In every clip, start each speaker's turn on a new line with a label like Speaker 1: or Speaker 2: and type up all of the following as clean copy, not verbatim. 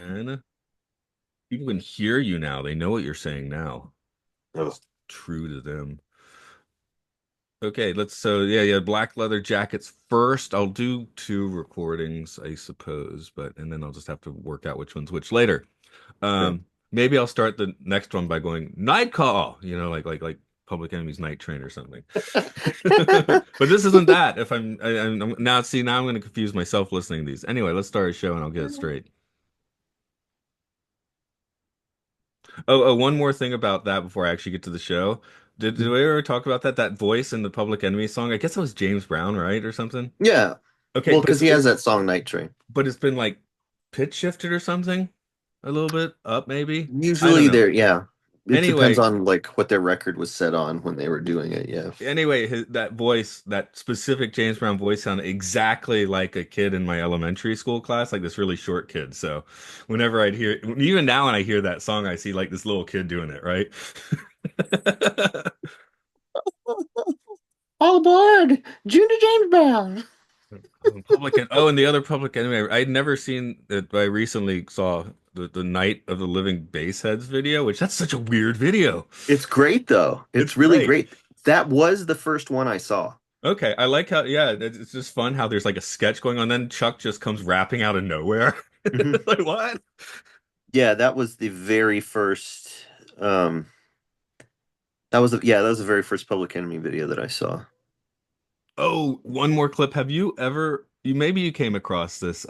Speaker 1: And people can hear you now. They know what you're saying now.
Speaker 2: Oh,
Speaker 1: True to them. Okay, yeah, black leather jackets first. I'll do two recordings, I suppose, but and then I'll just have to work out which one's which later.
Speaker 2: okay.
Speaker 1: Maybe I'll start the next one by going night call, like Public Enemy's Night Train or something. But this isn't that. If I'm now see now I'm going to confuse myself listening to these. Anyway, let's start a show and I'll get it straight. One more thing about that before I actually get to the show. Did we ever talk about that? That voice in the Public Enemy song? I guess it was James Brown, right, or something.
Speaker 2: Yeah.
Speaker 1: Okay,
Speaker 2: Well,
Speaker 1: but
Speaker 2: because he has that song Night Train.
Speaker 1: it's been like pitch shifted or something, a little bit up maybe. I don't
Speaker 2: Usually
Speaker 1: know.
Speaker 2: they're, yeah. It depends
Speaker 1: Anyway,
Speaker 2: on like what their record was set on when they were doing it. Yeah.
Speaker 1: that voice, that specific James Brown voice sounded exactly like a kid in my elementary school class, like this really short kid. So whenever I'd hear, even now when I hear that song, I see like this little kid doing it, right?
Speaker 2: All aboard! Junior James Brown.
Speaker 1: And the other Public Enemy, I'd never seen it, but I recently saw the Night of the Living Bassheads video, which that's such a weird video.
Speaker 2: It's great though.
Speaker 1: It's
Speaker 2: It's really
Speaker 1: great.
Speaker 2: great. That was the first one I saw.
Speaker 1: Okay, I like how, yeah, it's just fun how there's like a sketch going on, then Chuck just comes rapping out of nowhere.
Speaker 2: Mhm.
Speaker 1: Like, what?
Speaker 2: Yeah, that was the very first. Um, that was the very first Public Enemy video that I saw.
Speaker 1: Oh, one more clip. Have you ever, maybe you came across this.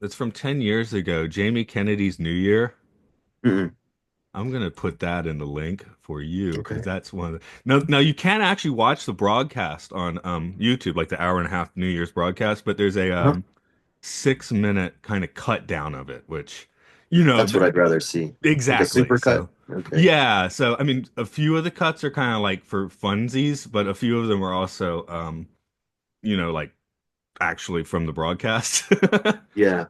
Speaker 1: It's from 10 years ago, Jamie Kennedy's New Year.
Speaker 2: Mm-mm.
Speaker 1: I'm gonna put that in the link for you because
Speaker 2: Okay.
Speaker 1: that's one of the now you can actually watch the broadcast on YouTube, like the hour and a half New Year's broadcast, but there's a
Speaker 2: Uh-huh.
Speaker 1: 6 minute kind of cut down of it, which you know
Speaker 2: That's what
Speaker 1: th
Speaker 2: I'd rather see. Like a
Speaker 1: exactly.
Speaker 2: super cut.
Speaker 1: So
Speaker 2: Okay.
Speaker 1: yeah, so I mean a few of the cuts are kind of like for funsies, but a few of them are also like actually from the broadcast.
Speaker 2: Yeah.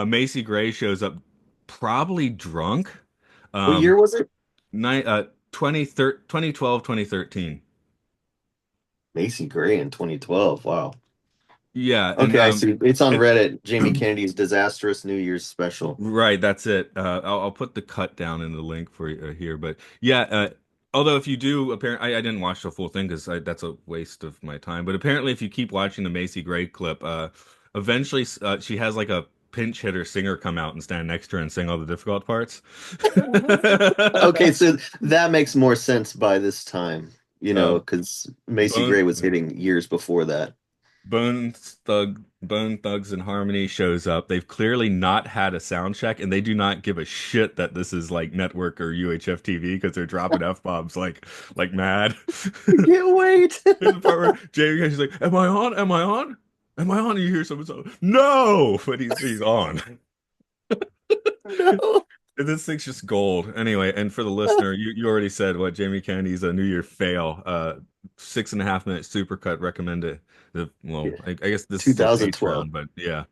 Speaker 1: Macy Gray shows up probably drunk.
Speaker 2: What
Speaker 1: Um
Speaker 2: year was it?
Speaker 1: Night 2012, 2013.
Speaker 2: Macy Gray in 2012. Wow.
Speaker 1: Yeah, and
Speaker 2: Okay, I see. It's on
Speaker 1: and
Speaker 2: Reddit. Jamie Kennedy's disastrous New Year's special.
Speaker 1: right, that's it. I'll put the cut down in the link for you here, but yeah, although if you do, apparently I didn't watch the full thing because that's a waste of my time. But apparently, if you keep watching the Macy Gray clip, eventually she has like a pinch hitter singer come out and stand next to her and sing all the difficult parts.
Speaker 2: Okay, so that makes more sense by this time,
Speaker 1: Uh,
Speaker 2: because Macy
Speaker 1: Bone
Speaker 2: Gray was hitting years before that.
Speaker 1: Bone Thugs and Harmony shows up. They've clearly not had a sound check, and they do not give a shit that this is like network or UHF TV because they're dropping F-bombs like mad.
Speaker 2: I can't wait.
Speaker 1: There's the part where Jamie Cash is like, "Am I on? Am I on? Am I on?" And you hear someone say, "No," but he's on.
Speaker 2: No.
Speaker 1: This thing's just gold. Anyway, and for the listener, you already said what Jamie Kennedy's a New Year fail. 6.5 minute supercut recommended. Well,
Speaker 2: Yeah.
Speaker 1: I guess this is a
Speaker 2: 2012.
Speaker 1: Patreon, but yeah,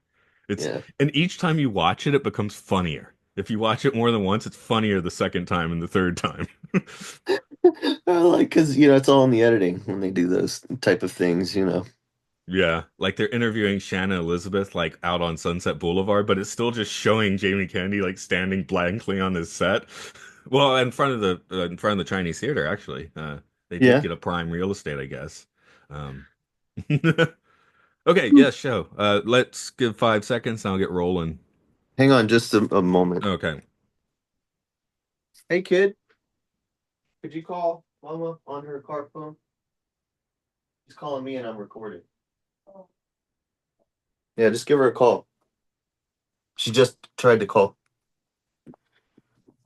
Speaker 1: it's
Speaker 2: Yeah.
Speaker 1: and each time you watch it, it becomes funnier. If you watch it more than once, it's funnier the second time and the third time.
Speaker 2: I like because it's all in the editing when they do those type of things.
Speaker 1: Yeah, like they're interviewing Shannon Elizabeth like out on Sunset Boulevard, but it's still just showing Jamie Kennedy like standing blankly on his set. Well, in front of the Chinese theater, actually. They did
Speaker 2: Yeah.
Speaker 1: get a prime real estate, I guess. Um, okay, yes, show. Let's give 5 seconds and I'll get rolling.
Speaker 2: Hang on just a moment.
Speaker 1: Okay.
Speaker 2: Hey, kid, could you call Mama on her car phone? She's calling me and I'm recording. Yeah, just give her a call. She just tried to call.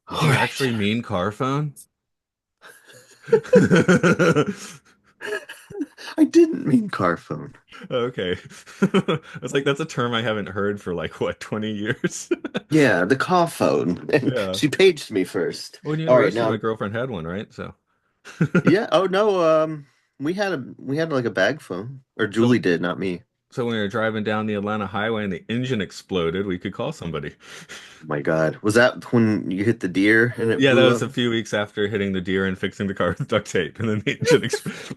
Speaker 1: Did
Speaker 2: All
Speaker 1: you
Speaker 2: right.
Speaker 1: actually mean car phone?
Speaker 2: I didn't mean car phone.
Speaker 1: Okay. I was like, that's a term I haven't heard for like what, 20 years?
Speaker 2: Yeah, the car phone. And
Speaker 1: Yeah.
Speaker 2: she paged me first.
Speaker 1: Well, in
Speaker 2: All right,
Speaker 1: university, my
Speaker 2: now,
Speaker 1: girlfriend had one, right? So,
Speaker 2: yeah. Oh no, we had like a bag phone, or Julie
Speaker 1: so
Speaker 2: did, not me.
Speaker 1: So when we were driving down the Atlanta highway and the engine exploded, we could call somebody.
Speaker 2: Oh my God. Was that when you hit the deer and it
Speaker 1: Yeah, that
Speaker 2: blew
Speaker 1: was
Speaker 2: up?
Speaker 1: a few weeks after hitting the deer and fixing the car with duct tape, and then the engine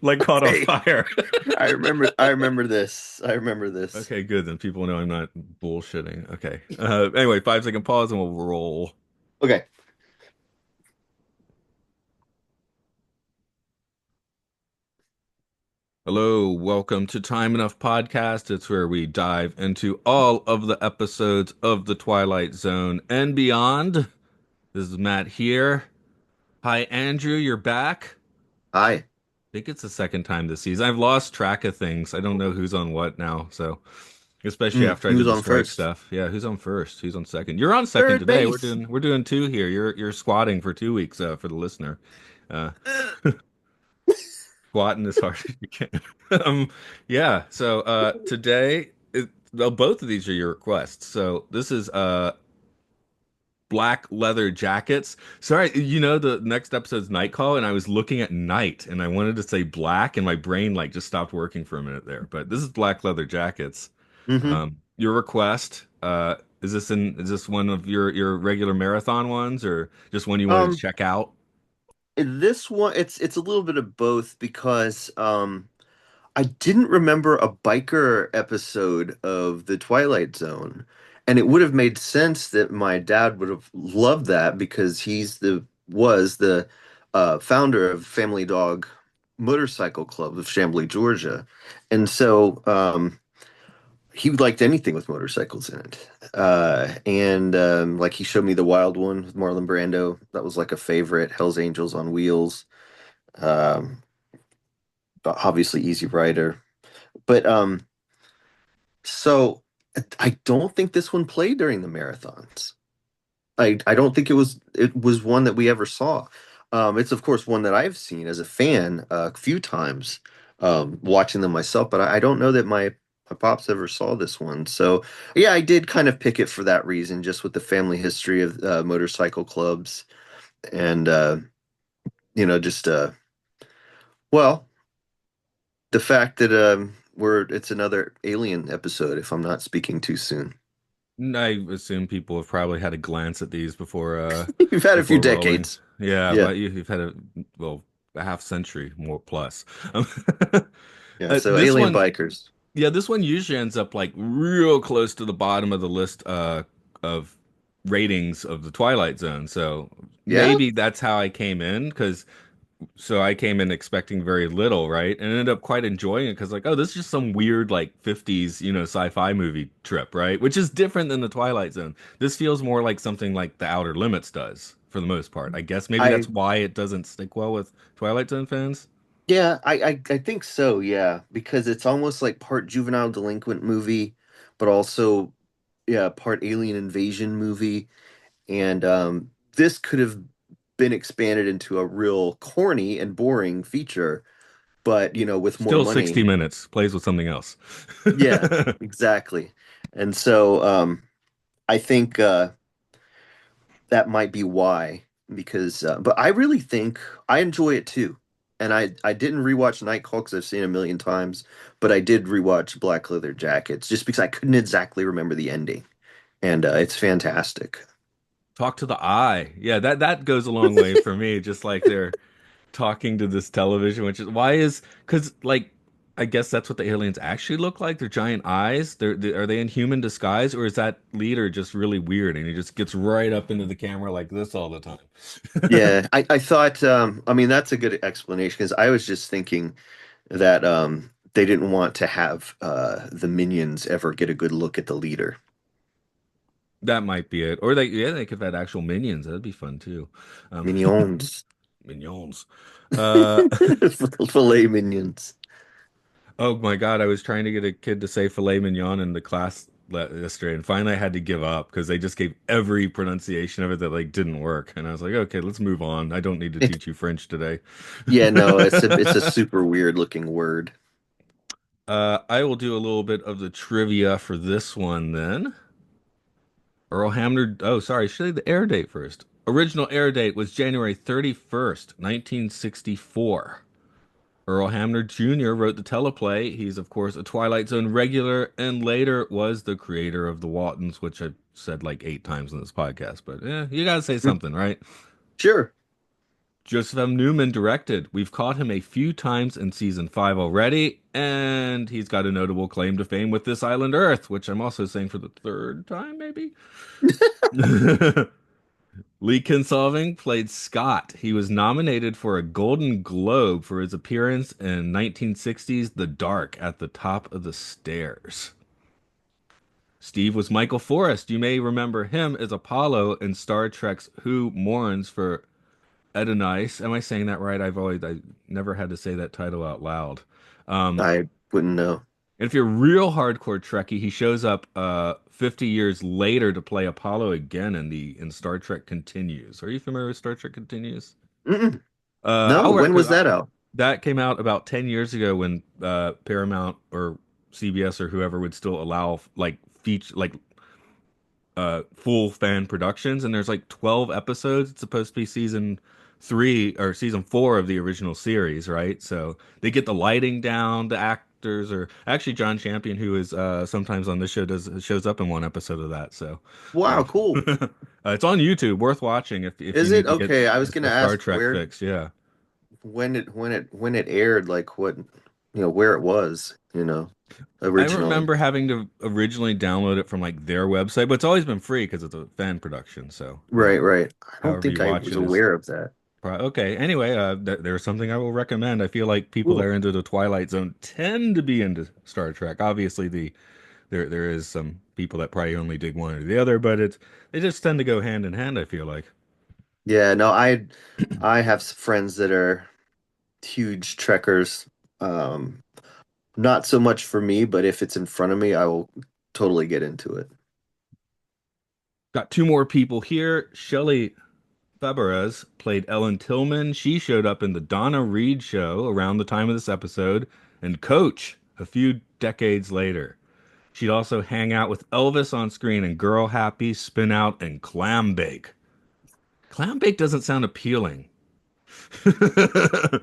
Speaker 1: like caught on
Speaker 2: Okay.
Speaker 1: fire.
Speaker 2: I remember this. I remember this.
Speaker 1: Okay, good. Then people know I'm not bullshitting. Okay. Anyway, 5 second pause and we'll roll.
Speaker 2: Okay.
Speaker 1: Hello, welcome to Time Enough Podcast. It's where we dive into all of the episodes of The Twilight Zone and beyond. This is Matt here. Hi, Andrew, you're back.
Speaker 2: Hi.
Speaker 1: I think it's the second time this season. I've lost track of things. I don't know who's on what now. So, especially after I
Speaker 2: Who's
Speaker 1: did the
Speaker 2: on
Speaker 1: strike
Speaker 2: first?
Speaker 1: stuff. Yeah, who's on first? Who's on second? You're on second
Speaker 2: Third
Speaker 1: today. We're
Speaker 2: base.
Speaker 1: doing two here. You're squatting for 2 weeks for the listener. Uh, Squatting as hard as you can. Yeah. So today, well, both of these are your requests. So this is black leather jackets. Sorry, the next episode's night call, and I was looking at night, and I wanted to say black, and my brain like just stopped working for a minute there. But this is black leather jackets.
Speaker 2: Mm-hmm.
Speaker 1: Your request. Is this one of your regular marathon ones, or just one you wanted to
Speaker 2: Um,
Speaker 1: check out?
Speaker 2: this one, it's a little bit of both because I didn't remember a biker episode of The Twilight Zone, and it would have made sense that my dad would have loved that because he was the founder of Family Dog Motorcycle Club of Chamblee, Georgia, and so he liked anything with motorcycles in it. And like he showed me the Wild One with Marlon Brando. That was like a favorite. Hell's Angels on Wheels. Um, obviously Easy Rider. But so I don't think this one played during the marathons. I don't think it was one that we ever saw. It's of course one that I've seen as a fan a few times, watching them myself, but I don't know that my pops ever saw this one. So yeah, I did kind of pick it for that reason, just with the family history of motorcycle clubs and just well, the fact that it's another Alien episode, if I'm not speaking too soon.
Speaker 1: I assume people have probably had a glance at these
Speaker 2: You've had a few
Speaker 1: before rolling.
Speaker 2: decades.
Speaker 1: Yeah,
Speaker 2: Yeah,
Speaker 1: but you've had a half century more plus. Um,
Speaker 2: yeah. So
Speaker 1: this
Speaker 2: Alien
Speaker 1: one,
Speaker 2: bikers.
Speaker 1: yeah, this one usually ends up like real close to the bottom of the list of ratings of the Twilight Zone. So
Speaker 2: Yeah.
Speaker 1: maybe that's how I came in because so I came in expecting very little, right? And ended up quite enjoying it because, like, oh, this is just some weird, like, 50s, sci-fi movie trip, right? Which is different than the Twilight Zone. This feels more like something like The Outer Limits does, for the most part. I guess maybe
Speaker 2: I
Speaker 1: that's why it doesn't stick well with Twilight Zone fans.
Speaker 2: Yeah, I think so, yeah, because it's almost like part juvenile delinquent movie, but also yeah, part alien invasion movie. And this could have been expanded into a real corny and boring feature, but with more
Speaker 1: Still 60
Speaker 2: money.
Speaker 1: minutes, plays with something else.
Speaker 2: Yeah, exactly. And so I think that might be why, because but I really think I enjoy it too. And I didn't rewatch Night Call because I've seen it a million times, but I did rewatch Black Leather Jackets just because I couldn't exactly remember the ending, and it's fantastic.
Speaker 1: Talk to the eye. Yeah, that goes a long way for me. Just like they're talking to this television, which is why is because like I guess that's what the aliens actually look like. They're giant eyes. Are they in human disguise, or is that leader just really weird and he just gets right up into the camera like this all the time?
Speaker 2: Yeah, I thought I mean that's a good explanation because I was just thinking that they didn't want to have the minions ever get a good look at the leader.
Speaker 1: That might be it. Or they could have had actual minions. That'd be fun too. Um,
Speaker 2: Minions.
Speaker 1: Minions. Uh,
Speaker 2: Filet minions.
Speaker 1: oh my God, I was trying to get a kid to say filet mignon in the class yesterday, and finally I had to give up because they just gave every pronunciation of it that like didn't work. And I was like, okay, let's move on. I don't need to
Speaker 2: It
Speaker 1: teach you French today.
Speaker 2: Yeah, no, it's a super weird looking word.
Speaker 1: I will do a little bit of the trivia for this one then. Earl Hamner. Oh, sorry. Should I say the air date first? Original air date was January 31st, 1964. Earl Hamner Jr. wrote the teleplay. He's, of course, a Twilight Zone regular and later was the creator of The Waltons, which I've said like 8 times in this podcast. But you got to say something, right?
Speaker 2: Sure.
Speaker 1: Joseph M. Newman directed. We've caught him a few times in season 5 already, and he's got a notable claim to fame with This Island Earth, which I'm also saying for the third time, maybe? Lee Kinsolving played Scott. He was nominated for a Golden Globe for his appearance in 1960's The Dark at the Top of the Stairs. Steve was Michael Forrest. You may remember him as Apollo in Star Trek's Who Mourns for Edenice. Am I saying that right? I never had to say that title out loud. Um,
Speaker 2: I wouldn't know.
Speaker 1: and if you're a real hardcore Trekkie, he shows up 50 years later to play Apollo again in Star Trek Continues. Are you familiar with Star Trek Continues?
Speaker 2: Mm-mm. No,
Speaker 1: I'll
Speaker 2: when was
Speaker 1: recommend
Speaker 2: that out?
Speaker 1: that came out about 10 years ago when Paramount or CBS or whoever would still allow like feature like full fan productions, and there's like 12 episodes. It's supposed to be season 3 or season 4 of the original series, right? So they get the lighting down, the actors, or actually John Champion, who is sometimes on this show, does shows up in one episode of that. So
Speaker 2: Wow, cool.
Speaker 1: it's on YouTube, worth watching if you
Speaker 2: Is it?
Speaker 1: need to get
Speaker 2: Okay, I was
Speaker 1: a
Speaker 2: gonna
Speaker 1: Star
Speaker 2: ask
Speaker 1: Trek
Speaker 2: where
Speaker 1: fix. Yeah.
Speaker 2: when it aired, like what, where it was,
Speaker 1: I
Speaker 2: originally.
Speaker 1: remember having to originally download it from like their website, but it's always been free because it's a fan production. So,
Speaker 2: Right, right. I don't
Speaker 1: however you
Speaker 2: think I
Speaker 1: watch
Speaker 2: was
Speaker 1: it is
Speaker 2: aware of that.
Speaker 1: okay. Anyway, there's something I will recommend. I feel like people that
Speaker 2: Cool.
Speaker 1: are into the Twilight Zone tend to be into Star Trek. Obviously, there is some people that probably only dig one or the other, but they just tend to go hand in hand, I feel like.
Speaker 2: Yeah, no, I have friends that are huge trekkers. Um, Not so much for me, but if it's in front of me, I will totally get into it.
Speaker 1: Got two more people here. Shelley Fabares played Ellen Tillman. She showed up in the Donna Reed show around the time of this episode, and Coach a few decades later. She'd also hang out with Elvis on screen in Girl Happy, Spin Out, and Clam Bake. Clam Bake doesn't sound appealing.
Speaker 2: I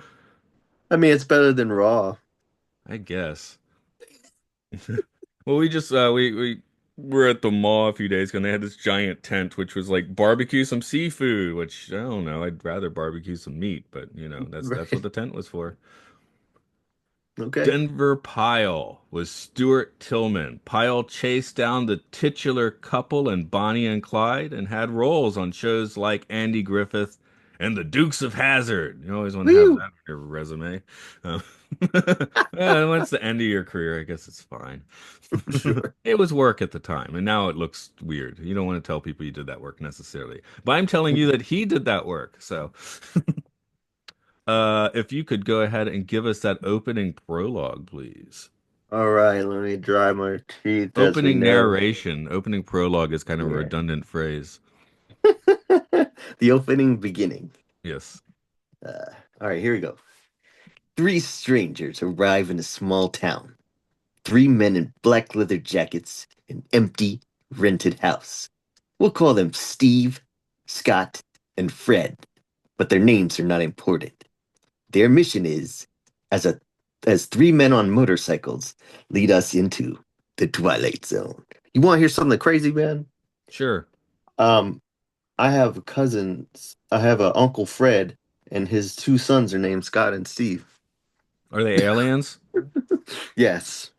Speaker 2: mean, it's better than raw.
Speaker 1: I guess. Well, we just we were at the mall a few days ago and they had this giant tent which was like barbecue some seafood, which I don't know, I'd rather barbecue some meat, but that's what
Speaker 2: Right.
Speaker 1: the tent was for.
Speaker 2: Okay.
Speaker 1: Denver Pyle was Stuart Tillman. Pyle chased down the titular couple in Bonnie and Clyde and had roles on shows like Andy Griffith and the Dukes of Hazzard. You always want to have that
Speaker 2: Woo!
Speaker 1: on your resume. Um, once the end of your career, I guess it's fine.
Speaker 2: Sure.
Speaker 1: It was work at the time, and now it looks weird. You don't want to tell people you did that work necessarily. But I'm telling you that he did that work. So if you could go ahead and give us that opening prologue, please.
Speaker 2: All right, let me dry my teeth as we
Speaker 1: Opening
Speaker 2: narrate.
Speaker 1: narration. Opening prologue is kind of a
Speaker 2: Yeah.
Speaker 1: redundant phrase.
Speaker 2: The opening beginning.
Speaker 1: Yes.
Speaker 2: All right, here we go. Three strangers arrive in a small town. Three men in black leather jackets, an empty, rented house. We'll call them Steve, Scott, and Fred, but their names are not important. Their mission is, as a as three men on motorcycles, lead us into the Twilight Zone. You want to hear something crazy, man?
Speaker 1: Sure.
Speaker 2: Um, I have cousins. I have a Uncle Fred, and his two sons are named Scott and Steve.
Speaker 1: Are they aliens?
Speaker 2: Yes.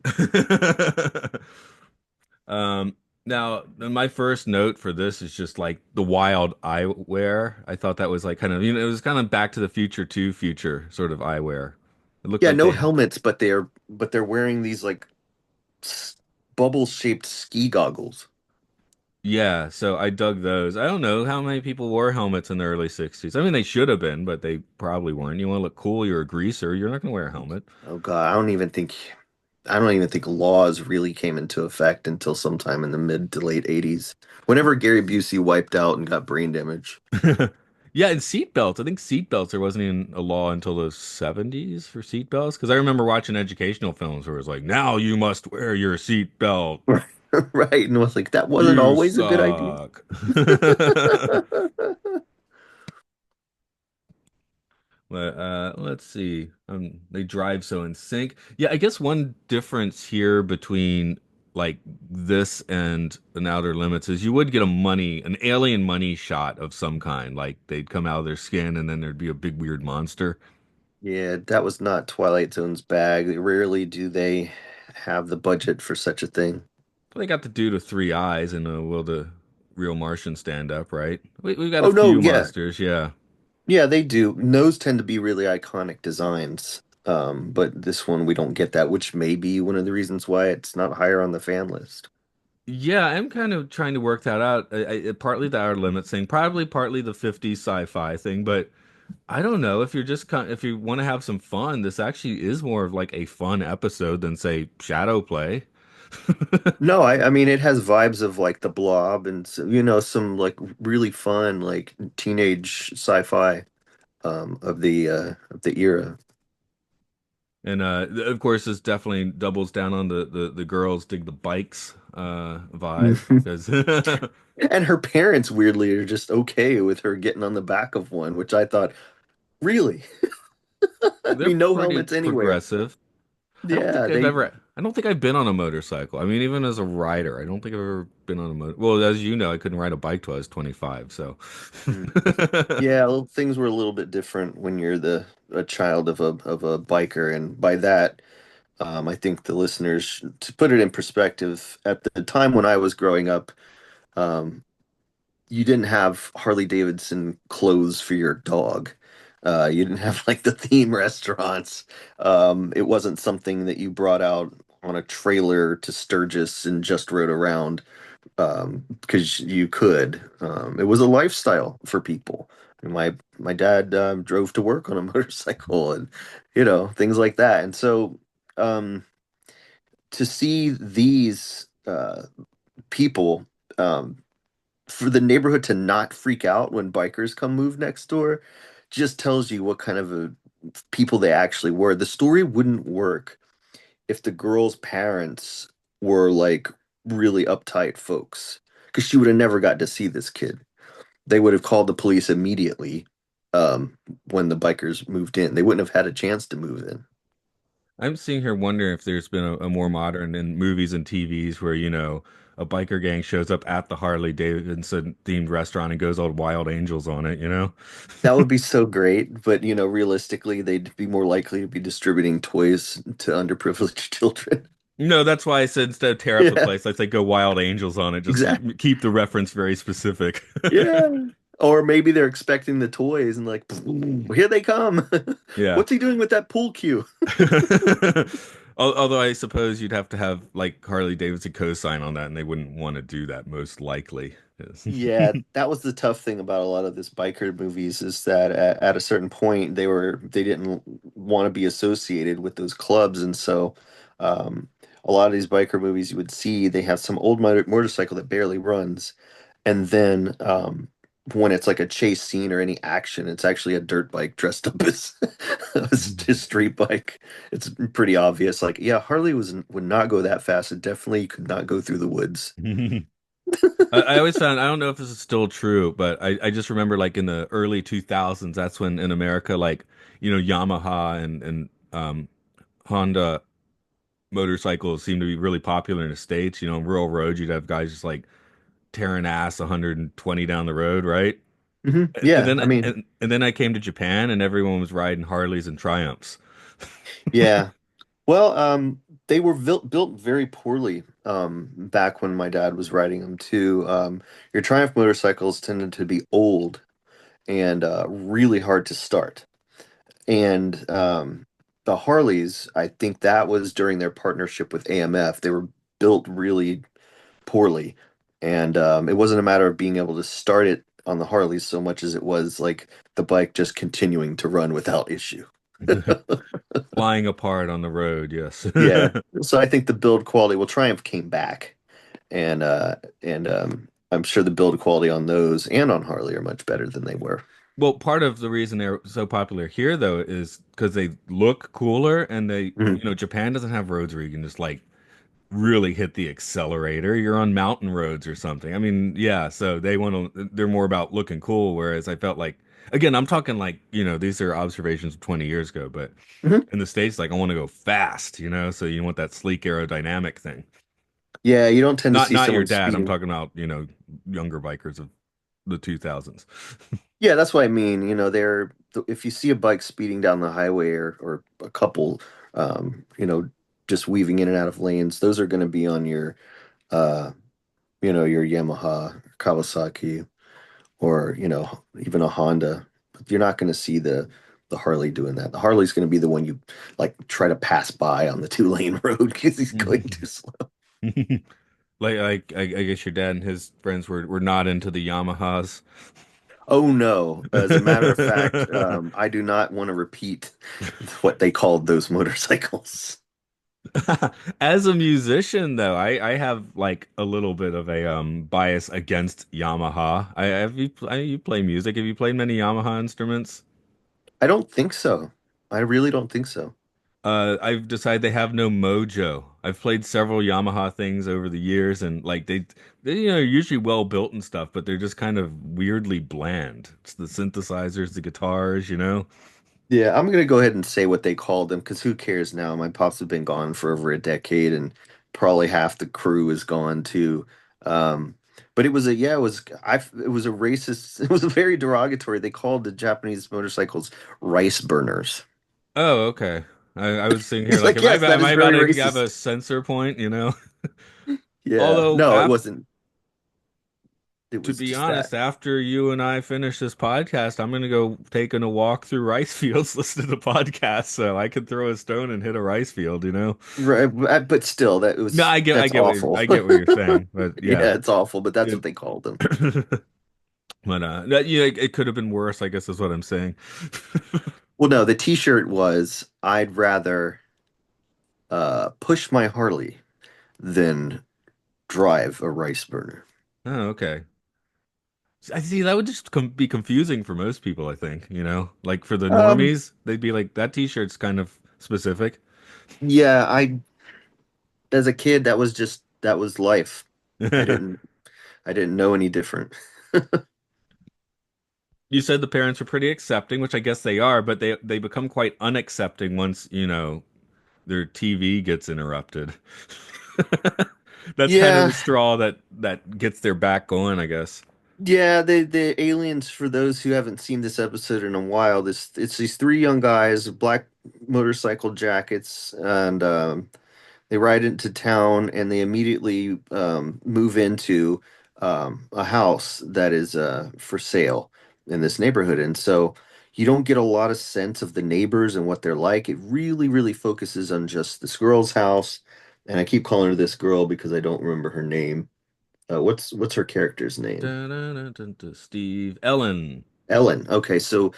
Speaker 1: Um, now, my first note for this is just like the wild eyewear. I thought that was like kind of, it was kind of Back to the Future 2 future sort of eyewear. It looked
Speaker 2: Yeah,
Speaker 1: like
Speaker 2: no
Speaker 1: they,
Speaker 2: helmets, but they're wearing these like bubble-shaped ski goggles.
Speaker 1: yeah, so I dug those. I don't know how many people wore helmets in the early 60s. I mean, they should have been, but they probably weren't. You want to look cool, you're a greaser, you're not going to wear a helmet.
Speaker 2: Oh God, I don't even think laws really came into effect until sometime in the mid to late 80s. Whenever Gary Busey wiped out and got brain damage.
Speaker 1: Yeah, and seatbelts. I think seatbelts, there wasn't even a law until the 70s for seatbelts. Because I remember watching educational films where it was like, now you must wear your seatbelt.
Speaker 2: Right. And I was like, that wasn't
Speaker 1: You
Speaker 2: always a good idea.
Speaker 1: suck. But let's see. They drive so in sync. Yeah, I guess one difference here between like this and an Outer Limits is you would get an alien money shot of some kind. Like they'd come out of their skin and then there'd be a big weird monster.
Speaker 2: Yeah, that was not Twilight Zone's bag. Rarely do they have the budget for such a thing.
Speaker 1: But they got the dude with three eyes and will the real Martian stand up, right? We've got a
Speaker 2: Oh no,
Speaker 1: few
Speaker 2: yeah.
Speaker 1: monsters, yeah.
Speaker 2: Yeah, they do. Those tend to be really iconic designs. But this one we don't get that, which may be one of the reasons why it's not higher on the fan list.
Speaker 1: Yeah, I'm kind of trying to work that out. Partly the Outer Limits thing, probably partly the 50s sci-fi thing, but I don't know if you're just if you want to have some fun, this actually is more of like a fun episode than say Shadow Play.
Speaker 2: No, I mean it has vibes of like The Blob and some like really fun like teenage sci-fi of the era.
Speaker 1: And of course this definitely doubles down on the girls dig the bikes vibe because
Speaker 2: And her parents weirdly are just okay with her getting on the back of one, which I thought, really? I
Speaker 1: they're
Speaker 2: mean, no
Speaker 1: pretty
Speaker 2: helmets anywhere.
Speaker 1: progressive.
Speaker 2: Yeah, they
Speaker 1: I don't think I've been on a motorcycle. I mean, even as a rider, I don't think I've ever been on a motor. Well, as you know, I couldn't ride a bike till I was 25, so.
Speaker 2: mm. Yeah, well, things were a little bit different when you're the a child of a biker, and by that, I think the listeners, to put it in perspective, at the time when I was growing up, um, you didn't have Harley Davidson clothes for your dog. You didn't have like the theme restaurants. It wasn't something that you brought out on a trailer to Sturgis and just rode around because you could. It was a lifestyle for people. And my dad drove to work on a motorcycle and things like that. And so um, to see these people for the neighborhood to not freak out when bikers come move next door just tells you what kind of people they actually were. The story wouldn't work if the girl's parents were like really uptight folks, because she would have never got to see this kid. They would have called the police immediately when the bikers moved in. They wouldn't have had a chance to move in.
Speaker 1: I'm sitting here wondering if there's been a more modern in movies and TVs where, a biker gang shows up at the Harley Davidson themed restaurant and goes all wild angels on it, you know?
Speaker 2: That would be so great, but realistically, they'd be more likely to be distributing toys to underprivileged children.
Speaker 1: No, that's why I said instead of tear up the
Speaker 2: Yeah,
Speaker 1: place, I say go wild angels on it. Just
Speaker 2: exactly.
Speaker 1: keep the reference very specific.
Speaker 2: Yeah. Or maybe they're expecting the toys and like, boom, here they come.
Speaker 1: Yeah.
Speaker 2: What's he doing with that pool cue?
Speaker 1: Although I suppose you'd have to have like Harley Davidson co-sign on that, and they wouldn't want to do that most likely. Yes.
Speaker 2: Yeah, that was the tough thing about a lot of this biker movies is that at a certain point they didn't want to be associated with those clubs, and so um, a lot of these biker movies you would see they have some old motorcycle that barely runs, and then when it's like a chase scene or any action, it's actually a dirt bike dressed up as a street bike. It's pretty obvious. Like, yeah, Harley would not go that fast. It definitely could not go through the woods.
Speaker 1: I always found, I don't know if this is still true, but I just remember like in the early 2000s, that's when in America, like, Yamaha and Honda motorcycles seemed to be really popular in the States. On rural roads, you'd have guys just like tearing ass 120 down the road, right? And
Speaker 2: Yeah,
Speaker 1: then
Speaker 2: I mean,
Speaker 1: and then I came to Japan and everyone was riding Harleys and Triumphs.
Speaker 2: yeah. Well, they were built very poorly back when my dad was riding them too. Your Triumph motorcycles tended to be old and really hard to start. And the Harleys, I think that was during their partnership with AMF. They were built really poorly, and it wasn't a matter of being able to start it on the Harleys so much as it was like the bike just continuing to run without issue.
Speaker 1: Flying apart on the road, yes.
Speaker 2: Yeah. So I think the build quality, well, Triumph came back and I'm sure the build quality on those and on Harley are much better than they were.
Speaker 1: Well, part of the reason they're so popular here, though, is because they look cooler and
Speaker 2: Mhm.
Speaker 1: Japan doesn't have roads where you can just like really hit the accelerator. You're on mountain roads or something. I mean, yeah, so they're more about looking cool, whereas I felt like, again, I'm talking like, these are observations of 20 years ago, but
Speaker 2: Mhm.
Speaker 1: in the States, like I want to go fast, so you want that sleek aerodynamic thing.
Speaker 2: Yeah, you don't tend to see
Speaker 1: Not your
Speaker 2: someone
Speaker 1: dad. I'm
Speaker 2: speeding.
Speaker 1: talking about, younger bikers of the 2000s.
Speaker 2: Yeah, that's what I mean. If you see a bike speeding down the highway or a couple, just weaving in and out of lanes, those are going to be on uh, your Yamaha, Kawasaki, or, even a Honda. But you're not going to see the Harley doing that. The Harley's going to be the one you like try to pass by on the two-lane road because he's going too slow.
Speaker 1: I guess your dad and his friends were not into the Yamahas.
Speaker 2: Oh no. As a matter of fact, I do not want to repeat what they called those motorcycles.
Speaker 1: As a musician, though, I have like a little bit of a bias against Yamaha. You play music? Have you played many Yamaha instruments?
Speaker 2: I don't think so. I really don't think so.
Speaker 1: I've decided they have no mojo. I've played several Yamaha things over the years, and like they usually well built and stuff, but they're just kind of weirdly bland. It's the synthesizers, the guitars.
Speaker 2: Yeah, I'm gonna go ahead and say what they called them because who cares now? My pops have been gone for over a decade, and probably half the crew is gone too. Um, but it was a racist. It was a very derogatory. They called the Japanese motorcycles rice burners.
Speaker 1: Oh, okay. I was sitting here
Speaker 2: He's
Speaker 1: like,
Speaker 2: like, yes, that
Speaker 1: am
Speaker 2: is
Speaker 1: I about
Speaker 2: very
Speaker 1: to have a
Speaker 2: racist.
Speaker 1: censor point?
Speaker 2: Yeah,
Speaker 1: Although,
Speaker 2: no, it wasn't. It
Speaker 1: to
Speaker 2: was
Speaker 1: be
Speaker 2: just that.
Speaker 1: honest, after you and I finish this podcast, I'm gonna go taking a walk through rice fields, listen to the podcast, so I could throw a stone and hit a rice field.
Speaker 2: Right, but still,
Speaker 1: No, I
Speaker 2: that's
Speaker 1: get
Speaker 2: awful.
Speaker 1: I get what you're saying, but yeah.
Speaker 2: Yeah, it's awful, but that's
Speaker 1: Yeah.
Speaker 2: what they called them.
Speaker 1: But yeah, it could have been worse, I guess is what I'm saying.
Speaker 2: Well, no, the t-shirt was I'd rather push my Harley than drive a rice burner.
Speaker 1: Oh, okay. I see that would just be confusing for most people, I think. Like for the
Speaker 2: Um,
Speaker 1: normies, they'd be like, that t-shirt's kind of specific.
Speaker 2: yeah, I as a kid that was life. I didn't I didn't know any different.
Speaker 1: You said the parents were pretty accepting, which I guess they are, but they become quite unaccepting once their TV gets interrupted. That's kind of the
Speaker 2: Yeah,
Speaker 1: straw that gets their back going, I guess.
Speaker 2: yeah, the aliens for those who haven't seen this episode in a while, this it's these three young guys, black motorcycle jackets, and they ride into town and they immediately move into a house that is for sale in this neighborhood. And so you don't get a lot of sense of the neighbors and what they're like. It really, really focuses on just this girl's house. And I keep calling her this girl because I don't remember her name. What's her character's name?
Speaker 1: Steve Ellen.
Speaker 2: Ellen. Okay, so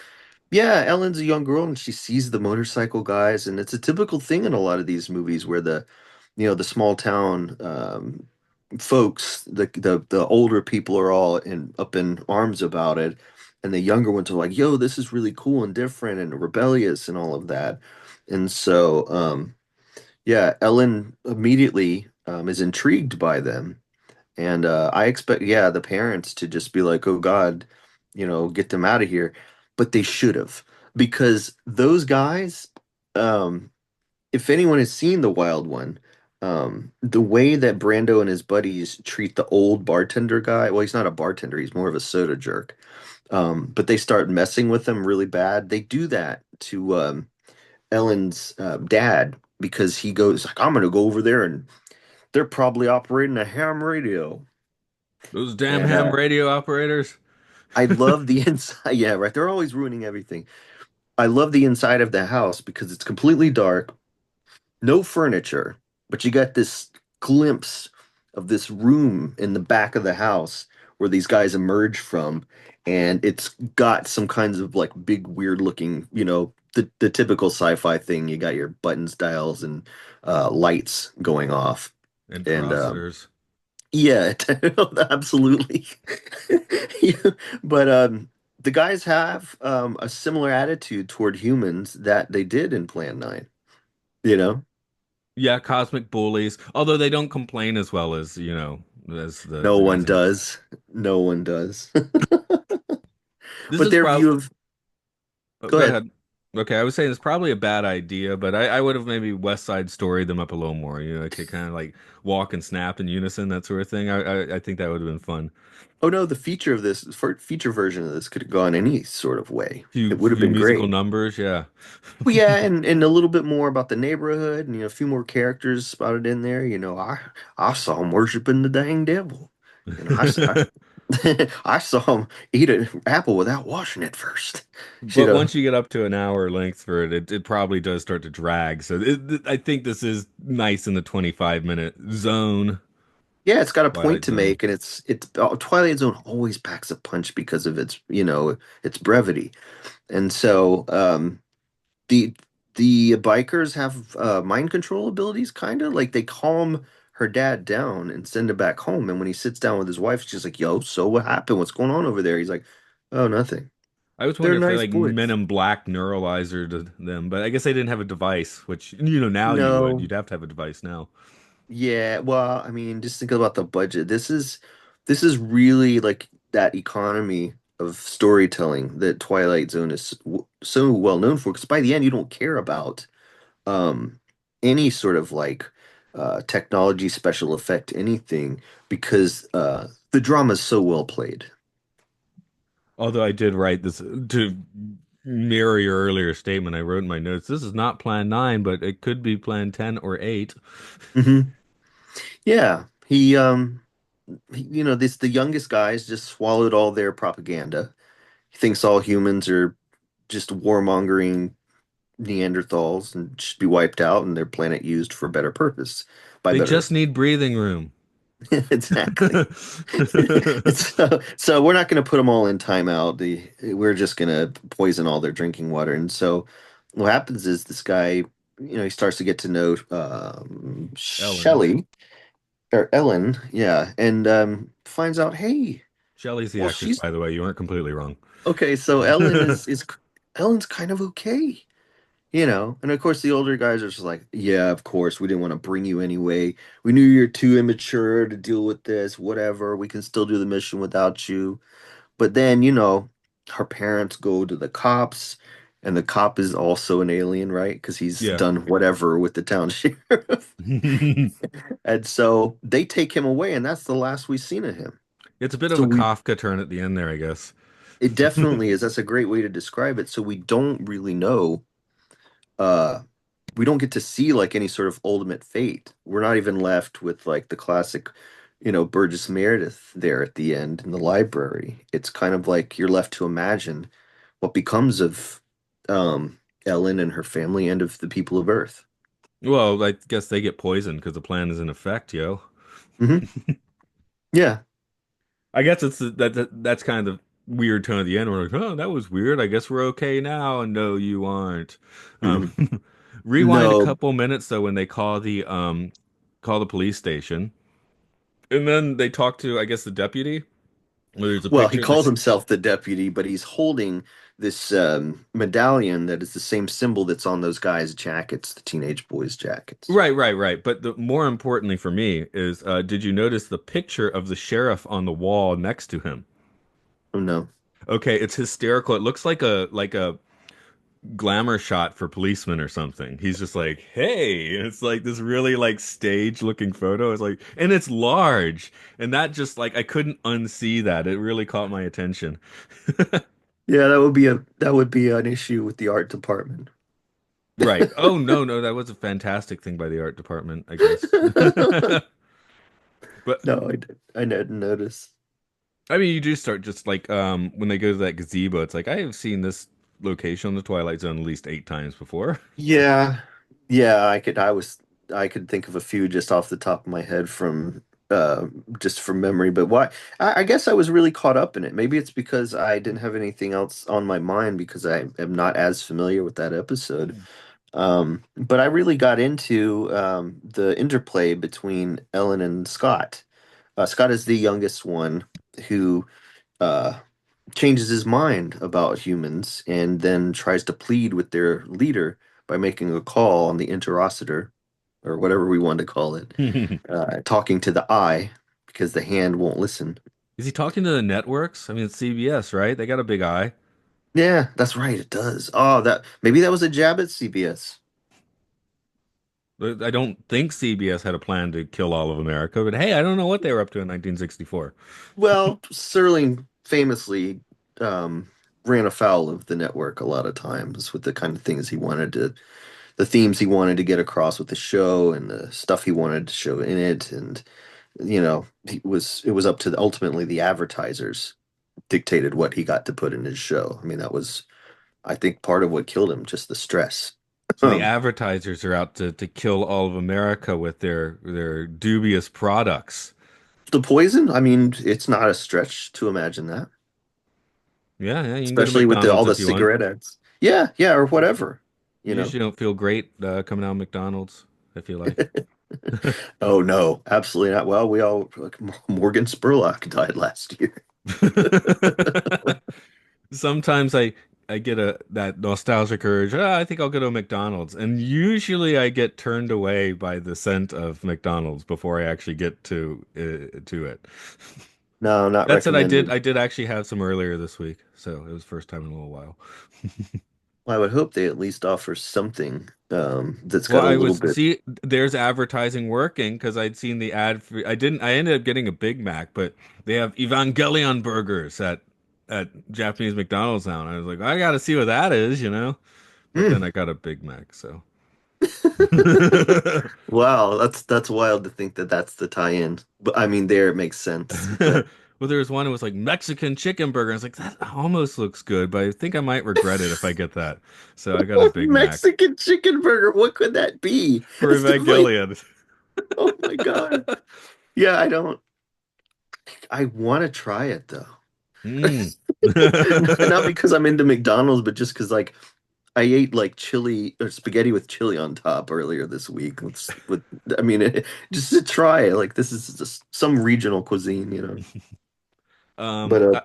Speaker 2: yeah, Ellen's a young girl and she sees the motorcycle guys, and it's a typical thing in a lot of these movies where the small town folks, the older people are all up in arms about it, and the younger ones are like, "Yo, this is really cool and different and rebellious and all of that." And so, yeah, Ellen immediately is intrigued by them, and I expect, yeah, the parents to just be like, "Oh God, get them out of here," but they should have because those guys. Um, if anyone has seen The Wild One, the way that Brando and his buddies treat the old bartender guy, well, he's not a bartender, he's more of a soda jerk. But they start messing with him really bad. They do that to Ellen's dad because he goes like, "I'm gonna go over there and they're probably operating a ham radio."
Speaker 1: Those damn
Speaker 2: And
Speaker 1: ham radio operators.
Speaker 2: I love the inside. Yeah, right. They're always ruining everything. I love the inside of the house because it's completely dark. No furniture, but you got this glimpse of this room in the back of the house where these guys emerge from, and it's got some kinds of like big weird looking, the typical sci-fi thing. You got your buttons, dials, and lights going off,
Speaker 1: And
Speaker 2: and
Speaker 1: crosseters.
Speaker 2: yeah, absolutely. Yeah, but the guys have a similar attitude toward humans that they did in Plan 9, you know?
Speaker 1: Yeah, cosmic bullies. Although they don't complain as well as, as
Speaker 2: No
Speaker 1: the
Speaker 2: one
Speaker 1: guys in it.
Speaker 2: does. No one does.
Speaker 1: This
Speaker 2: But
Speaker 1: is
Speaker 2: their view
Speaker 1: probably
Speaker 2: of, go
Speaker 1: go
Speaker 2: ahead.
Speaker 1: ahead. Okay, I was saying it's probably a bad idea, but I would have maybe West Side Story them up a little more. They could kind of like walk and snap in unison, that sort of thing. I think that would have been fun.
Speaker 2: Oh no, the feature of this feature version of this could have gone any sort of way. It would have
Speaker 1: Few
Speaker 2: been
Speaker 1: musical
Speaker 2: great.
Speaker 1: numbers, yeah.
Speaker 2: Well, yeah, and a little bit more about the neighborhood, and a few more characters spotted in there. I saw him worshiping the dang devil. I I saw him eat an apple without washing it first. You
Speaker 1: But
Speaker 2: know,
Speaker 1: once you get up to an hour length for it, it probably does start to drag. So I think this is nice in the 25-minute zone,
Speaker 2: yeah, it's got a point
Speaker 1: Twilight
Speaker 2: to
Speaker 1: Zone.
Speaker 2: make, and it's Twilight Zone always packs a punch because of its brevity, and so the the bikers have mind control abilities, kind of like they calm her dad down and send him back home. And when he sits down with his wife, she's like, "Yo, so what happened? What's going on over there?" He's like, "Oh, nothing.
Speaker 1: I was
Speaker 2: They're
Speaker 1: wondering if they
Speaker 2: nice
Speaker 1: like Men
Speaker 2: boys."
Speaker 1: in Black neuralizer to them, but I guess they didn't have a device, which now you would.
Speaker 2: No,
Speaker 1: You'd have to have a device now.
Speaker 2: yeah. Well, I mean, just think about the budget. This is really like that economy of storytelling that Twilight Zone is so well known for. Because by the end, you don't care about um, any sort of like technology, special effect, anything, because the drama is so well played.
Speaker 1: Although I did write this to mirror your earlier statement, I wrote in my notes, this is not Plan 9, but it could be Plan 10 or 8.
Speaker 2: Hmm. Yeah, this the youngest guys just swallowed all their propaganda. He thinks all humans are just warmongering Neanderthals and should be wiped out, and their planet used for better purpose by
Speaker 1: They
Speaker 2: better.
Speaker 1: just need breathing room.
Speaker 2: Exactly. So we're not going to put them all in timeout. We're just going to poison all their drinking water. And so what happens is this guy, he starts to get to know
Speaker 1: Ellen.
Speaker 2: Shelley or Ellen, yeah, and finds out, hey,
Speaker 1: Shelley's the
Speaker 2: well,
Speaker 1: actress,
Speaker 2: she's
Speaker 1: by the way. You weren't completely wrong.
Speaker 2: okay. So Ellen is Ellen's kind of okay. And of course the older guys are just like, yeah, of course, we didn't want to bring you anyway. We knew you're too immature to deal with this, whatever. We can still do the mission without you. But then, her parents go to the cops, and the cop is also an alien, right? Because he's
Speaker 1: Yeah.
Speaker 2: done whatever with the town sheriff. And so they take him away, and that's the last we've seen of him.
Speaker 1: It's a bit of
Speaker 2: So
Speaker 1: a Kafka turn at the end there, I guess.
Speaker 2: it definitely is. That's a great way to describe it. So we don't really know uh we don't get to see like any sort of ultimate fate. We're not even left with like the classic, Burgess Meredith there at the end in the library. It's kind of like you're left to imagine what becomes of Ellen and her family and of the people of Earth.
Speaker 1: Well, I guess they get poisoned because the plan is in effect, yo.
Speaker 2: Hmm. Yeah.
Speaker 1: I guess that's kind of the weird tone at the end. We're like, oh, that was weird. I guess we're okay now. And no, you aren't. Um,
Speaker 2: Mhm.
Speaker 1: rewind a
Speaker 2: No.
Speaker 1: couple minutes though when they call the police station, and then they talk to I guess the deputy. Where there's a
Speaker 2: Well, he
Speaker 1: picture.
Speaker 2: calls
Speaker 1: This
Speaker 2: himself the deputy, but he's holding this medallion that is the same symbol that's on those guys' jackets, the teenage boys' jackets.
Speaker 1: right. But more importantly for me is, did you notice the picture of the sheriff on the wall next to him?
Speaker 2: Oh no.
Speaker 1: Okay, it's hysterical. It looks like a glamour shot for policemen or something. He's just like, hey, and it's like this really like stage looking photo. It's like, and it's large, and that just like I couldn't unsee that. It really caught my attention.
Speaker 2: Yeah, that would be an issue with the art department.
Speaker 1: Right. Oh no, that was a fantastic thing by the art department, I guess. But
Speaker 2: No, I didn't notice.
Speaker 1: I mean, you do start just like when they go to that gazebo. It's like I have seen this location on the Twilight Zone at least 8 times before.
Speaker 2: Yeah, yeah, I could think of a few just off the top of my head from uh just from memory, but why I guess I was really caught up in it. Maybe it's because I didn't have anything else on my mind because I am not as familiar with that episode. But I really got into the interplay between Ellen and Scott. Scott is the youngest one who uh changes his mind about humans and then tries to plead with their leader by making a call on the interocitor. or whatever we want to call it, talking to the eye because the hand won't listen.
Speaker 1: Is he talking to the networks? I mean, it's CBS, right? They got a big eye.
Speaker 2: Yeah, that's right. It does. Oh, that maybe that was a jab at CBS.
Speaker 1: I don't think CBS had a plan to kill all of America, but hey, I don't know what they were up to in 1964.
Speaker 2: Well, Serling famously um, ran afoul of the network a lot of times with the kind of things he wanted to, the themes he wanted to get across with the show and the stuff he wanted to show in it, and it was up to ultimately the advertisers dictated what he got to put in his show. I mean, that was, I think, part of what killed him, just the stress.
Speaker 1: So the advertisers are out to kill all of America with their dubious products.
Speaker 2: The poison, I mean, it's not a stretch to imagine that,
Speaker 1: Yeah, yeah, you can go to
Speaker 2: especially with
Speaker 1: McDonald's
Speaker 2: all the
Speaker 1: if you want.
Speaker 2: cigarette ads. Yeah, yeah, or whatever, you
Speaker 1: You
Speaker 2: know.
Speaker 1: usually don't feel great coming out of McDonald's, I feel like.
Speaker 2: Oh no, absolutely not. Well, we all like, Morgan Spurlock died last year.
Speaker 1: Sometimes I get a that nostalgic urge. I think I'll go to a McDonald's, and usually I get turned away by the scent of McDonald's before I actually get to it.
Speaker 2: No, not
Speaker 1: That said,
Speaker 2: recommended.
Speaker 1: I did actually have some earlier this week, so it was first time in a little while.
Speaker 2: Well, I would hope they at least offer something that's
Speaker 1: Well,
Speaker 2: got a
Speaker 1: I
Speaker 2: little
Speaker 1: was
Speaker 2: bit.
Speaker 1: see there's advertising working because I'd seen the ad for I ended up getting a Big Mac, but they have Evangelion burgers at Japanese McDonald's now, and I was like, I gotta see what that is, you know. But then
Speaker 2: Hmm.
Speaker 1: I got a Big Mac, so.
Speaker 2: Wow, that's wild to think that that's the tie-in. But I mean, there it makes sense. But
Speaker 1: Well, there was one that was like Mexican chicken burger. I was like, that almost looks good, but I think I might regret it if I get that. So I got a Big Mac
Speaker 2: Mexican chicken burger, what could that be?
Speaker 1: for
Speaker 2: That's definitely.
Speaker 1: Evangelion.
Speaker 2: Oh my God. Yeah, I don't. I want to try it though.
Speaker 1: Mm.
Speaker 2: Not because I'm into McDonald's, but just because like I ate like chili or spaghetti with chili on top earlier this week. With I mean, just to try it. Like this is just some regional cuisine, you know.
Speaker 1: Um,
Speaker 2: But
Speaker 1: I,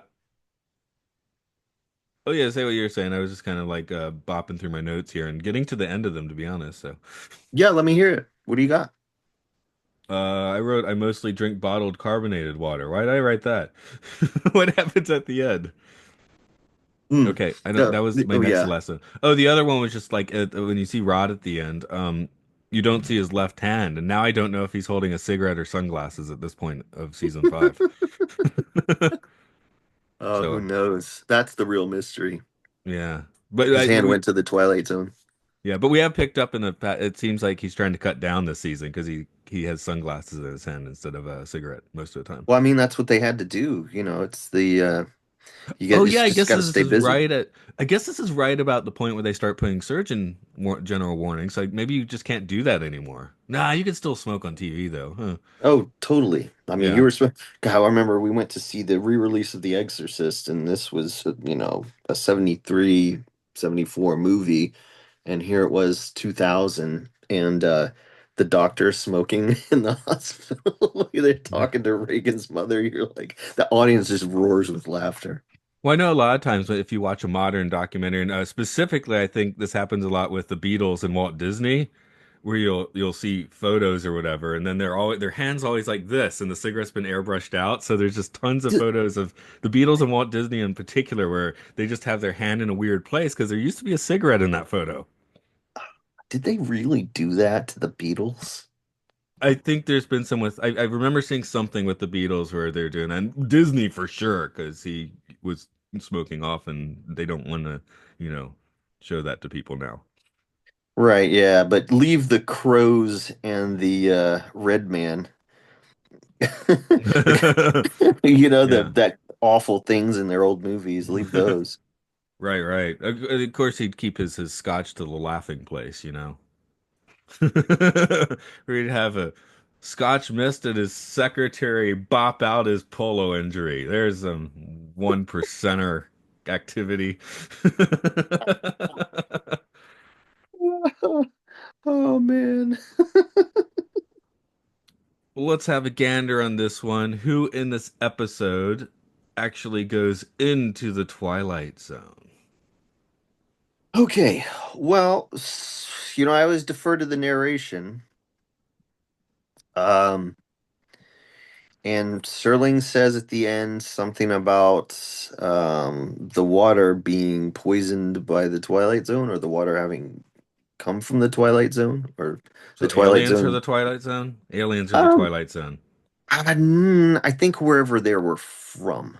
Speaker 1: oh yeah, say what you're saying. I was just kind of like bopping through my notes here and getting to the end of them, to be honest. So,
Speaker 2: yeah, let me hear it. What do you got?
Speaker 1: I wrote, I mostly drink bottled carbonated water. Why did I write that? What happens at the end?
Speaker 2: Mm.
Speaker 1: Okay, I don't. That was my
Speaker 2: Oh
Speaker 1: next
Speaker 2: yeah.
Speaker 1: lesson. Oh, the other one was just like when you see Rod at the end, you don't see his left hand, and now I don't know if he's holding a cigarette or sunglasses at this point of season 5.
Speaker 2: Oh, who
Speaker 1: So
Speaker 2: knows? That's the real mystery.
Speaker 1: yeah, but
Speaker 2: His hand
Speaker 1: we
Speaker 2: went to the Twilight Zone.
Speaker 1: yeah, but we have picked up in the it seems like he's trying to cut down this season because he has sunglasses in his hand instead of a cigarette most of the time.
Speaker 2: Well, I mean, that's what they had to do. You know, it's the
Speaker 1: Oh
Speaker 2: it's
Speaker 1: yeah,
Speaker 2: just got to stay busy.
Speaker 1: I guess this is right about the point where they start putting general warnings. Like maybe you just can't do that anymore. Nah, you can still smoke on TV though. Huh.
Speaker 2: Oh, totally. I mean, you
Speaker 1: Yeah.
Speaker 2: were. God, I remember we went to see the re-release of The Exorcist, and this was, a 73, 74 movie, and here it was 2000, and the doctor smoking in the hospital. They're talking to Reagan's mother. You're like, the audience just roars with laughter.
Speaker 1: Well, I know a lot of times if you watch a modern documentary, and specifically, I think this happens a lot with the Beatles and Walt Disney, where you'll see photos or whatever, and then their hands always like this, and the cigarette's been airbrushed out. So there's just tons of
Speaker 2: D
Speaker 1: photos of the Beatles and Walt Disney in particular, where they just have their hand in a weird place because there used to be a cigarette in that photo.
Speaker 2: did they really do that to the Beatles?
Speaker 1: I think there's been some with I remember seeing something with the Beatles where they're doing and Disney for sure because he was smoking off and they don't want to, you know, show that to people now.
Speaker 2: Right, yeah, but leave the crows and the red man.
Speaker 1: Yeah,
Speaker 2: That awful things in their old movies, leave those.
Speaker 1: right, right. Of course, he'd keep his scotch to the laughing place, you know. Where he'd have a Scotch mist and his secretary bop out his polo injury. There's some one percenter activity.
Speaker 2: Oh man.
Speaker 1: Well, let's have a gander on this one. Who in this episode actually goes into the Twilight Zone?
Speaker 2: Okay. Well, I always defer to the narration. Um, and Serling says at the end something about the water being poisoned by the Twilight Zone, or the water having come from the Twilight Zone, or the
Speaker 1: So
Speaker 2: Twilight
Speaker 1: aliens are
Speaker 2: Zone.
Speaker 1: the Twilight Zone? Aliens are the
Speaker 2: Um,
Speaker 1: Twilight Zone.
Speaker 2: I think wherever they were from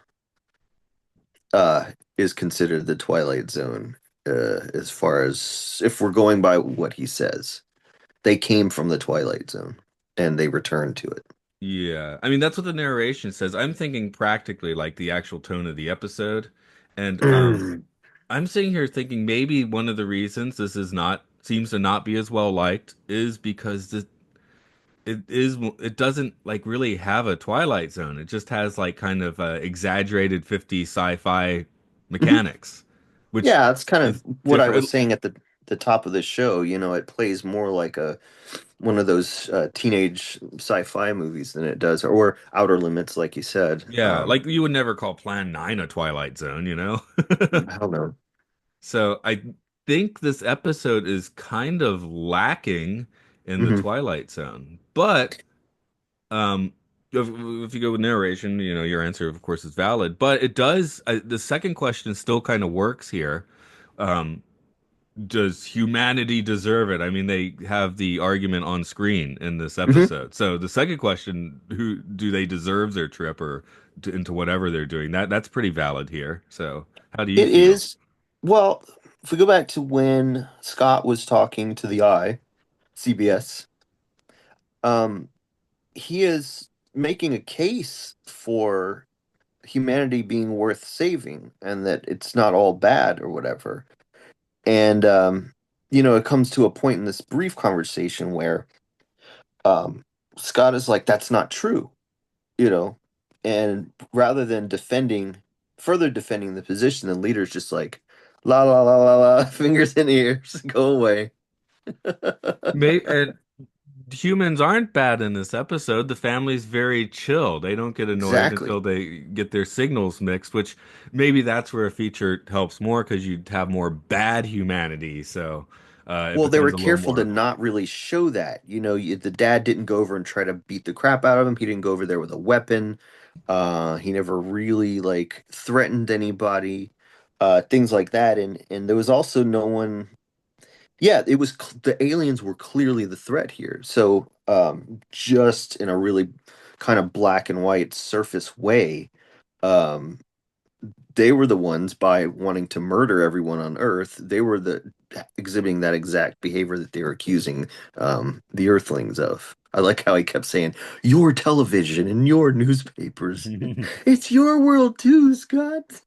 Speaker 2: is considered the Twilight Zone, as far as if we're going by what he says. They came from the Twilight Zone and they returned to it.
Speaker 1: Yeah. I mean, that's what the narration says. I'm thinking practically like the actual tone of the episode. And I'm sitting here thinking maybe one of the reasons this is not seems to not be as well liked is because it doesn't like really have a Twilight Zone. It just has like kind of exaggerated 50s sci-fi
Speaker 2: Mhm.
Speaker 1: mechanics, which
Speaker 2: Yeah, it's kind of
Speaker 1: is
Speaker 2: what I was
Speaker 1: different.
Speaker 2: saying at the top of the show. You know, it plays more like a one of those teenage sci-fi movies than it does, or Outer Limits, like you said.
Speaker 1: Yeah, like you would never call Plan 9 a Twilight Zone, you know?
Speaker 2: I don't know.
Speaker 1: So I think this episode is kind of lacking in the
Speaker 2: Hmm.
Speaker 1: Twilight Zone. But um if you go with narration, you know, your answer of course is valid, but it does the second question still kind of works here. Um does humanity deserve it? I mean, they have the argument on screen in this
Speaker 2: Hmm.
Speaker 1: episode. So the second question, who do they deserve their trip or into whatever they're doing? That's pretty valid here. So how do you
Speaker 2: It
Speaker 1: feel?
Speaker 2: is, well, if we go back to when Scott was talking to the Eye, CBS, um, he is making a case for humanity being worth saving and that it's not all bad or whatever. And it comes to a point in this brief conversation where um Scott is like, that's not true, you know, and rather than further defending the position, the leader's just like, la la la la la, fingers in ears, go away.
Speaker 1: And humans aren't bad in this episode. The family's very chill. They don't get annoyed
Speaker 2: Exactly.
Speaker 1: until they get their signals mixed, which maybe that's where a feature helps more because you'd have more bad humanity. So it
Speaker 2: Well, they
Speaker 1: becomes
Speaker 2: were
Speaker 1: a little
Speaker 2: careful to
Speaker 1: more.
Speaker 2: not really show that. The dad didn't go over and try to beat the crap out of him. He didn't go over there with a weapon. He never really like threatened anybody, things like that. And there was also no one. Yeah, the aliens were clearly the threat here. So, just in a really kind of black and white surface way, um, they were the ones by wanting to murder everyone on Earth. They were the exhibiting that exact behavior that they were accusing the Earthlings of. I like how he kept saying, "Your television and your newspapers. It's your world too, Scott."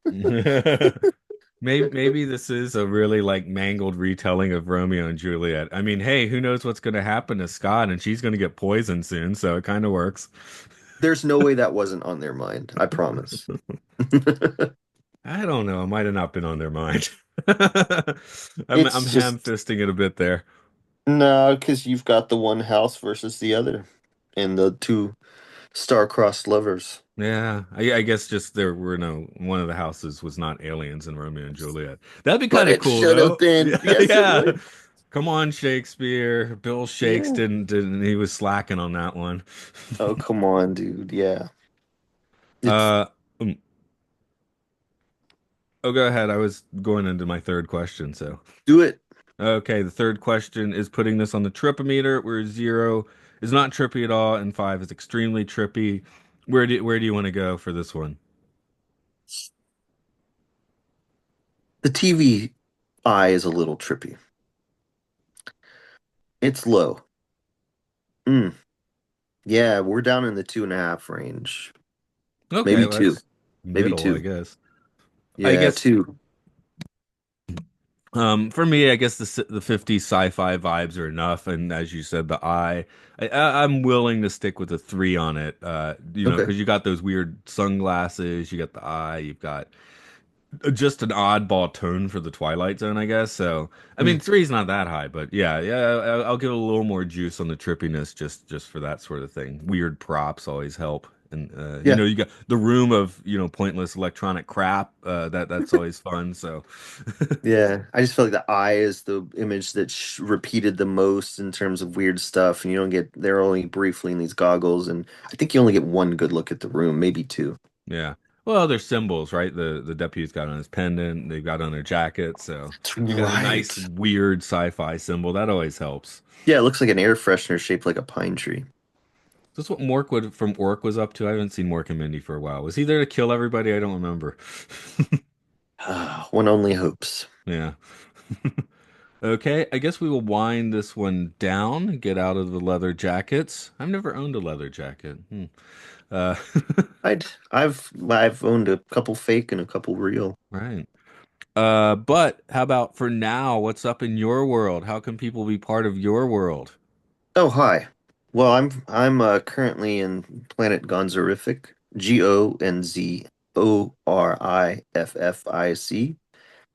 Speaker 1: Maybe this is a really like mangled retelling of Romeo and Juliet. I mean, hey, who knows what's going to happen to Scott, and she's going to get poisoned soon, so it kind of works.
Speaker 2: There's no way that wasn't on their mind. I promise.
Speaker 1: I don't know. It might have not been on their mind. I'm
Speaker 2: It's just
Speaker 1: ham-fisting it a bit there.
Speaker 2: no, because you've got the one house versus the other, and the two star-crossed lovers.
Speaker 1: Yeah, I guess just there were no one of the houses was not aliens in Romeo and Juliet. That'd be
Speaker 2: But
Speaker 1: kind of
Speaker 2: it
Speaker 1: cool
Speaker 2: should have
Speaker 1: though.
Speaker 2: been.
Speaker 1: Yeah,
Speaker 2: Yes, it
Speaker 1: yeah.
Speaker 2: would.
Speaker 1: Come on, Shakespeare. Bill Shakes
Speaker 2: Yeah.
Speaker 1: didn't he was slacking on that one.
Speaker 2: Oh, come on, dude. Yeah. It's
Speaker 1: Uh, um, oh, go ahead. I was going into my third question, so.
Speaker 2: do it.
Speaker 1: Okay, the third question is putting this on the tripometer, where zero is not trippy at all, and five is extremely trippy. Where do you want to go for this one?
Speaker 2: The TV eye is a little trippy. It's low. Mm. Yeah, we're down in the 2.5 range.
Speaker 1: Okay,
Speaker 2: Maybe
Speaker 1: well,
Speaker 2: two.
Speaker 1: that's
Speaker 2: Maybe
Speaker 1: middle, I
Speaker 2: two.
Speaker 1: guess. I
Speaker 2: Yeah,
Speaker 1: guess
Speaker 2: two.
Speaker 1: for me, I guess the 50s sci-fi vibes are enough, and as you said, the eye. I'm willing to stick with a three on it.
Speaker 2: Okay.
Speaker 1: Because you got those weird sunglasses, you got the eye, you've got just an oddball tone for the Twilight Zone, I guess. So, I mean,
Speaker 2: Mm.
Speaker 1: three's not that high, but yeah, yeah, I'll give it a little more juice on the trippiness, just for that sort of thing. Weird props always help And
Speaker 2: Yeah.
Speaker 1: you got the room of, pointless electronic crap. That's always fun. So
Speaker 2: Yeah, I just feel like the eye is the image that repeated the most in terms of weird stuff, and you don't get they're only briefly in these goggles, and I think you only get one good look at the room, maybe two.
Speaker 1: yeah. Well, they're symbols, right? The deputy's got on his pendant, they've got on their jacket, so
Speaker 2: That's
Speaker 1: you got a nice
Speaker 2: right.
Speaker 1: weird sci-fi symbol. That always helps.
Speaker 2: Yeah, it looks like an air freshener shaped like a pine tree.
Speaker 1: Is this what Mork would from Ork was up to? I haven't seen Mork and Mindy for a while. Was he there to kill everybody? I don't remember.
Speaker 2: One only hopes.
Speaker 1: Yeah. Okay, I guess we will wind this one down, get out of the leather jackets. I've never owned a leather jacket. Uh,
Speaker 2: I've owned a couple fake and a couple real.
Speaker 1: right. But how about for now? What's up in your world? How can people be part of your world?
Speaker 2: Oh, hi. Well, I'm currently in planet Gonzoriffic, Gonzoriffic.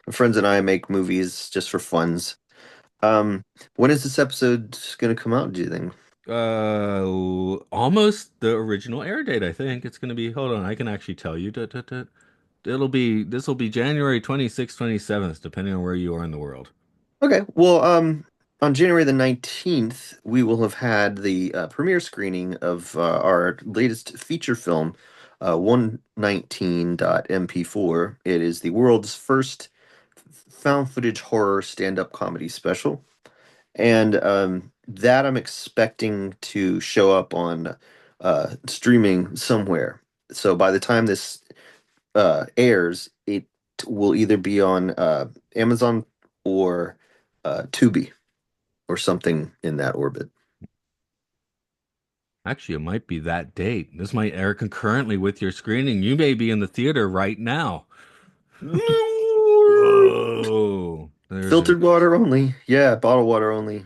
Speaker 2: My friends and I make movies just for funs. When is this episode gonna come out, do you think?
Speaker 1: Almost the original air date, I think. It's gonna be, hold on, I can actually tell you. This will be January 26th, 27th, depending on where you are in the world.
Speaker 2: Okay, well, on January the 19th, we will have had the premiere screening of our latest feature film, 119.mp4. It is the world's first found footage horror stand-up comedy special. And that I'm expecting to show up on streaming somewhere. So by the time this airs, it will either be on Amazon or Tubi or something in that orbit.
Speaker 1: Actually, it might be that date. This might air concurrently with your screening. You may be in the theater right now. Whoa. There's a,
Speaker 2: Filtered water only. Yeah, bottled water only.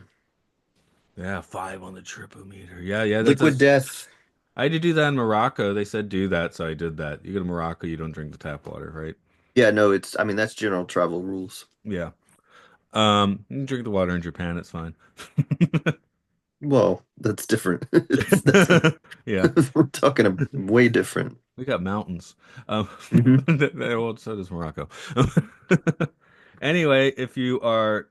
Speaker 1: yeah, 5 on the tripometer. Yeah, yeah,
Speaker 2: Liquid
Speaker 1: that's
Speaker 2: death.
Speaker 1: I had to do that in Morocco. They said do that, so I did that. You go to Morocco, you don't drink the tap water, right?
Speaker 2: Yeah, no, I mean, that's general travel rules.
Speaker 1: Yeah. You can drink the water in Japan, it's fine.
Speaker 2: Well, that's different.
Speaker 1: Yeah.
Speaker 2: We're talking way different.
Speaker 1: We got mountains. Um,
Speaker 2: Hmm.
Speaker 1: well, so does Morocco. Anyway, if you are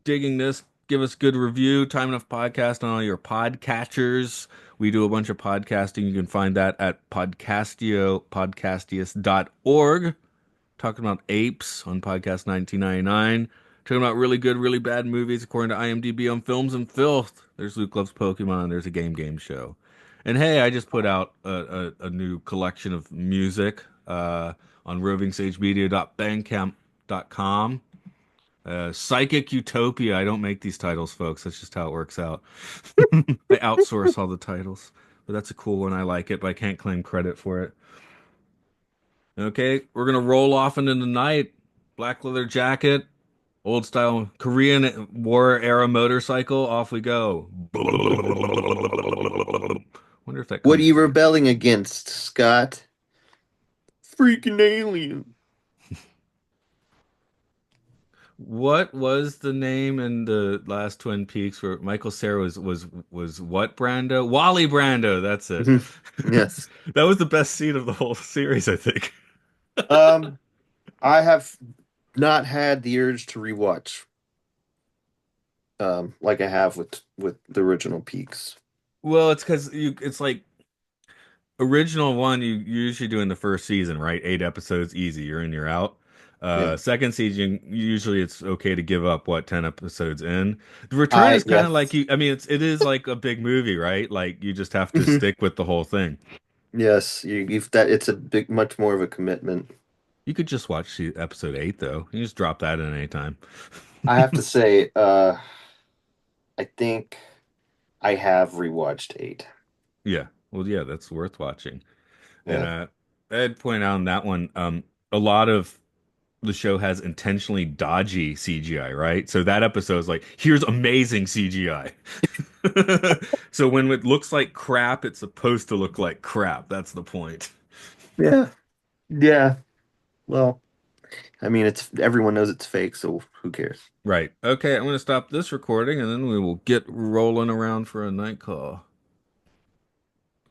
Speaker 1: digging this, give us good review. Time Enough Podcast on all your podcatchers. We do a bunch of podcasting. You can find that at podcastius.org. Talking about apes on podcast 1999. Talking about really good, really bad movies according to IMDb on Films and Filth. There's Luke Loves Pokemon. There's a game show. And hey, I just put out a new collection of music on rovingsagemedia.bandcamp.com. Psychic Utopia. I don't make these titles, folks. That's just how it works out. I outsource all the titles. But that's a cool one. I like it, but I can't claim credit for it. Okay, we're gonna roll off into the night. Black leather jacket, old style Korean War era motorcycle. Off we go. Wonder if that
Speaker 2: What are
Speaker 1: comes
Speaker 2: you
Speaker 1: through.
Speaker 2: rebelling against, Scott? Freaking alien.
Speaker 1: What was the name in the last Twin Peaks where Michael Cera was what Brando? Wally Brando. That's it.
Speaker 2: Mhm. Yes.
Speaker 1: That was the best scene of the whole series, I think.
Speaker 2: Um, I have not had the urge to rewatch, like I have with the original Peaks.
Speaker 1: Well, it's because it's like original one you usually do in the first season, right? 8 episodes, easy. You're in, you're out.
Speaker 2: Yeah.
Speaker 1: Second season, usually it's okay to give up what 10 episodes in. The return
Speaker 2: I
Speaker 1: is kind of like
Speaker 2: Yes.
Speaker 1: you. I mean, it is like a big movie, right? Like you just have to
Speaker 2: Mhm.
Speaker 1: stick with the whole thing.
Speaker 2: Yes, you've that it's a big, much more of a commitment.
Speaker 1: You could just watch episode 8 though. You just drop that in any time.
Speaker 2: I have to say, I think I have rewatched eight.
Speaker 1: Yeah. Well, yeah, that's worth watching. And
Speaker 2: Yeah.
Speaker 1: I'd point out on that one, a lot of the show has intentionally dodgy CGI, right? So that episode is like, here's amazing CGI. So when it looks like crap, it's supposed to look like crap. That's the point.
Speaker 2: Yeah. Yeah. Well, I mean, it's everyone knows it's fake, so who cares?
Speaker 1: Right. Okay, I'm going to stop this recording and then we will get rolling around for a night call.